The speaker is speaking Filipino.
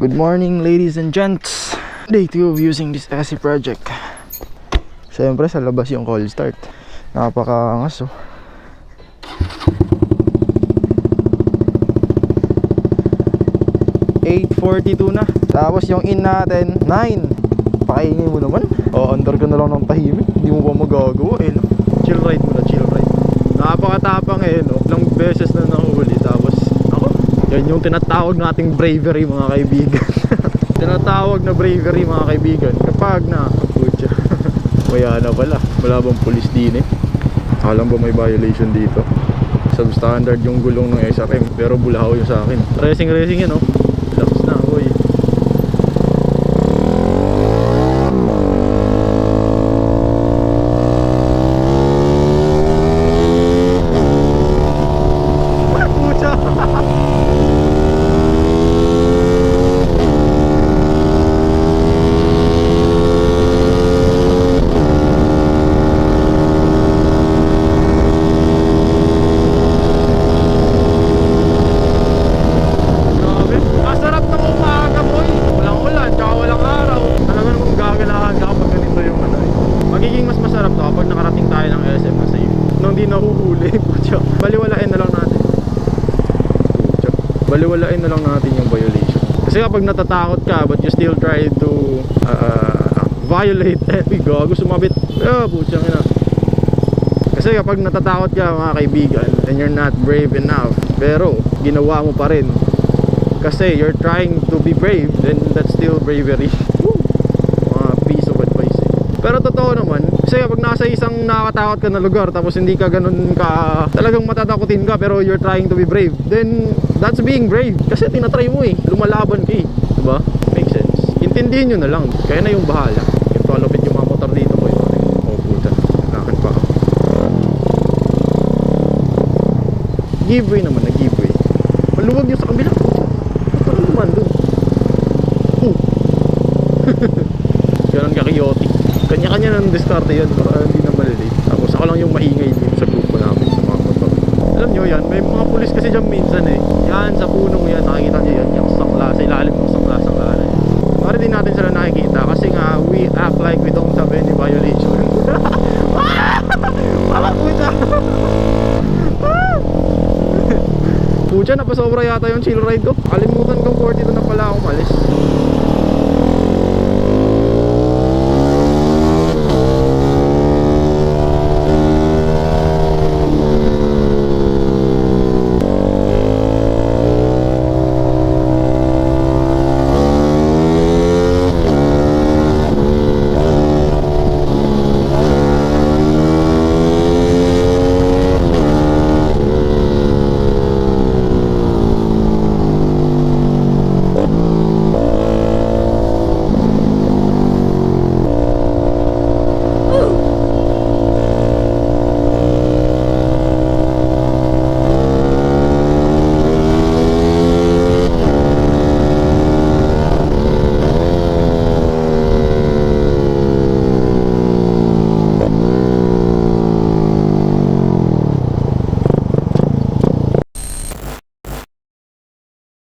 Good morning ladies and gents. Day 2 of using this SE project. Siyempre sa labas yung cold start. Napakaangas oh. $8:42 na. Tapos yung in natin 9. Pakaingin mo naman. Under ka na lang ng tahimik. Hindi mo pa magagawa eh no? Chill ride mo na, chill ride. Napakatapang eh no? Ilang beses na nahuli. Tapos ako, yan yung tinatawag nating bravery mga kaibigan. Tinatawag na bravery mga kaibigan kapag nakakaputya. Maya na pala. Wala bang police din eh? Alam ba may violation dito? Substandard yung gulong ng SRM pero bulahaw yung sa akin. Racing yan no? Lakas na boy. Baliwalain na lang natin yung violation. Kasi kapag natatakot ka but you still try to violate gago sumabit. Putyang ina. Kasi kapag natatakot ka mga kaibigan and you're not brave enough pero ginawa mo pa rin kasi you're trying to be brave, then that's still bravery. Mga piece of advice eh. Pero totoo naman kasi kapag nasa isang nakakatakot ka na lugar tapos hindi ka ganun ka talagang matatakotin ka pero you're trying to be brave, then that's being brave. Kasi tinatry mo eh, lumalaban ka eh, diba? Makes sense. Intindihin nyo na lang, kaya na yung bahala. Yung palapit yung mga motor dito boy. Oh puta, kailangan pa ako. Giveaway naman, nag-giveaway. Maluwag yung sa kabila. Parang naman dun. Ganun ka-chaotic. Kanya-kanya ng diskarte yan para hindi na malilate. Tapos ako lang yung maingay din sa grupo namin sa mga motor. Alam nyo yan, may mga pulis kasi dyan minsan eh. Yan, sa punong yan, nakikita nyo yan. Yung sangla, sa ilalim ng sangla-sangla na yan. Mara din natin sila nakikita kasi nga, we act like we don't have any violation. Palaputa! Pucha, napasobra yata yung chill ride ko. Kalimutan kong 42